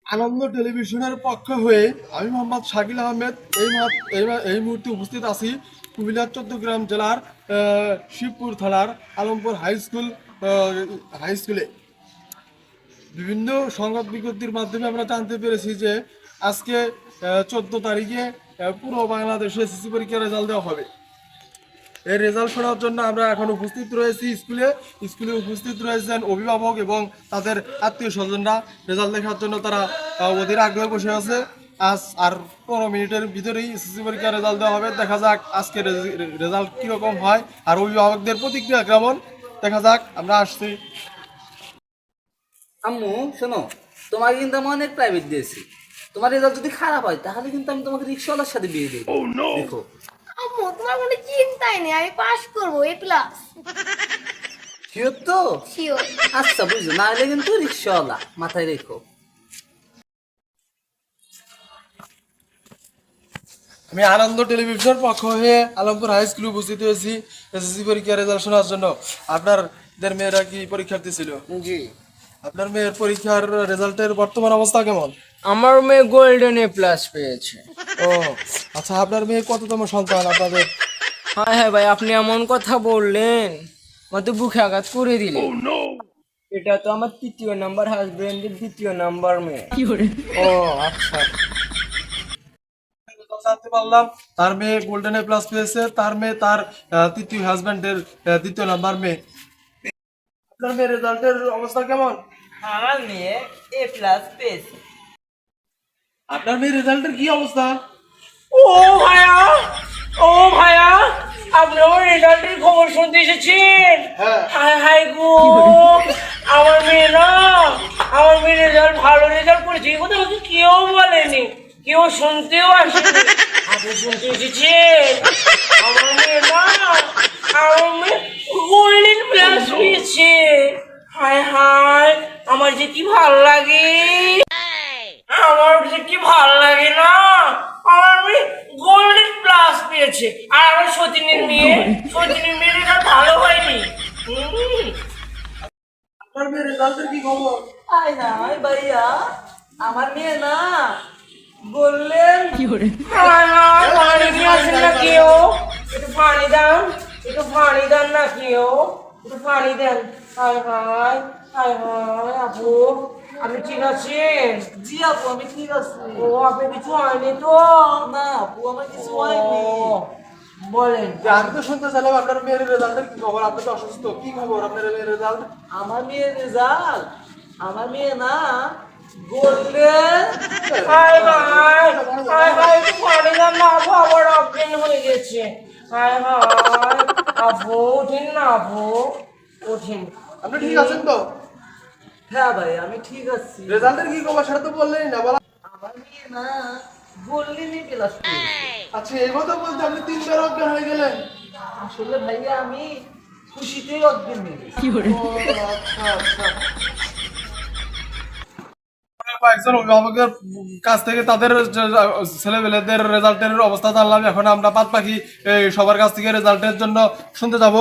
আনন্দ টেলিভিশনের পক্ষ হয়ে আমি মোহাম্মদ শাকিল আহমেদ এই মুহূর্তে উপস্থিত আছি কুমিল্লার চট্টগ্রাম জেলার শিবপুর থানার আলমপুর হাই স্কুলে। বিভিন্ন সংবাদ বিজ্ঞপ্তির মাধ্যমে আমরা জানতে পেরেছি যে আজকে 14 তারিখে পুরো বাংলাদেশে এসএসসি পরীক্ষার রেজাল্ট দেওয়া হবে। এর রেজাল্ট শোনার জন্য আমরা এখন উপস্থিত রয়েছি স্কুলে উপস্থিত রয়েছেন অভিভাবক এবং তাদের আত্মীয় স্বজনরা। রেজাল্ট দেখার জন্য তারা অধীর আগ্রহে বসে আছে। আজ আর 15 মিনিটের ভিতরেই এসএসসি পরীক্ষার রেজাল্ট দেওয়া হবে। দেখা যাক আজকে রেজাল্ট কীরকম হয় আর অভিভাবকদের প্রতিক্রিয়া কেমন। দেখা যাক, আমরা আসছি। আম্মু শোনো, তোমার কিন্তু আমি অনেক প্রাইভেট দিয়েছি। তোমার রেজাল্ট যদি খারাপ হয় তাহলে কিন্তু আমি তোমাকে রিক্সাওয়ালার সাথে বিয়ে দেবো। দেখো আম্মু, তোমার কোনো চিন্তাই নেই, আমি পাস করবো A+। শিওর তো? শিওর। আচ্ছা বুঝলো, না হলে কিন্তু রিক্সাওয়ালা মাথায় রেখো। আমি আনন্দ টেলিভিশনের পক্ষ হয়ে আলমপুর হাই স্কুলে উপস্থিত হয়েছি এসএসসি পরীক্ষার রেজাল্ট শোনার জন্য। আপনাদের মেয়েরা কি পরীক্ষার্থী ছিল? জি। আপনার মেয়ের পরীক্ষার রেজাল্টের বর্তমান অবস্থা কেমন? আমার মেয়ে গোল্ডেন A+ পেয়েছে। ও আচ্ছা, আপনার মেয়ে কততম সন্তান আপনাদের? হ্যাঁ হ্যাঁ ভাই, আপনি এমন কথা বললেন, আমাকে বুকে আঘাত করে দিলেন। এটা তো আমার 3য় নাম্বার হাজবেন্ডের 2য় নাম্বার মেয়ে। ও আচ্ছা, জানতে পারলাম তার মেয়ে গোল্ডেন A+ পেয়েছে। তার মেয়ে তার তৃতীয় হাজবেন্ডের 2য় নাম্বার মেয়ে। আপনার মেয়ের রেজাল্টের অবস্থা কেমন? আমার মেয়ে A+ পেয়েছে। আপনার মেয়ের রেজাল্টের কি অবস্থা? ও ভাইয়া, ও ভাইয়া, আপনি আমার রেজাল্টের খবর শুনতে এসেছেন? হ্যাঁ। হায় হায় গো, আমার মেয়ে না, আমার মেয়ে রেজাল্ট ভালো রেজাল্ট করেছে, এই কথা আমাকে কেউ বলেনি, কেউ শুনতেও আসেনি। আপনি শুনতে এসেছেন? আমার মেয়ে না, আমার মেয়ে গোল্ডেন প্লাস পেয়েছে। হায় হায়, আমার যে কি ভালো লাগে, আমার যে কি ভালো লাগে না, আমার মেয়ে গোল্ডেন প্লাস পেয়েছে। আর আমার সতীনের মেয়ে রেজাল্ট ভালো হয়নি। আপনার মেয়ের রেজাল্টের কি খবর? আয় না ভাইয়া, আমার মেয়ে না বললেন হায় হায়, পানি নিয়ে আসেন না কেউ, একটু পানি দেন, একটু পানি দেন না কেউ, একটু পানি দেন। হায় হায়, হায় হায়, আপু আপনি ঠিক আছেন? জি আপু, আমি ঠিক আছি। ও, আপনি কিছু হয়নি তো? না আপু, আমার কিছু হয়নি। ও, বলেন। আমি তো শুনতে চাইলাম আপনার মেয়ের রেজাল্টের কি খবর। আপনি তো অসুস্থ, কি খবর আপনার মেয়ের রেজাল্ট? আমার মেয়ের রেজাল্ট, আমার মেয়ে না গোল্ডেন। হায় হায়, হায় হায়, একটু পানি দেন না আপু, আবার অজ্ঞান হয়ে গেছে। হায় হায়, আপু ওঠেন না, আপু ওঠেন। আপনি ঠিক আছেন তো? হ্যাঁ ভাই, আমি ঠিক আছি। রেজাল্টের কি খবর সেটা তো বললেই না বলা। আমার মেয়ে না গোল্ডেনই প্লাস পেয়েছে। আচ্ছা, এই কথা বলতে আপনি 3বার অজ্ঞান হয়ে গেলেন? আসলে ভাইয়া আমি খুশিতেই অজ্ঞান হয়ে গেছি। ও আচ্ছা আচ্ছা। কয়েকজন অভিভাবকের কাছ থেকে তাদের ছেলেমেয়েদের রেজাল্টের অবস্থা জানলাম। এখন আমরা বাদ বাকি সবার কাছ থেকে রেজাল্টের জন্য শুনতে যাব।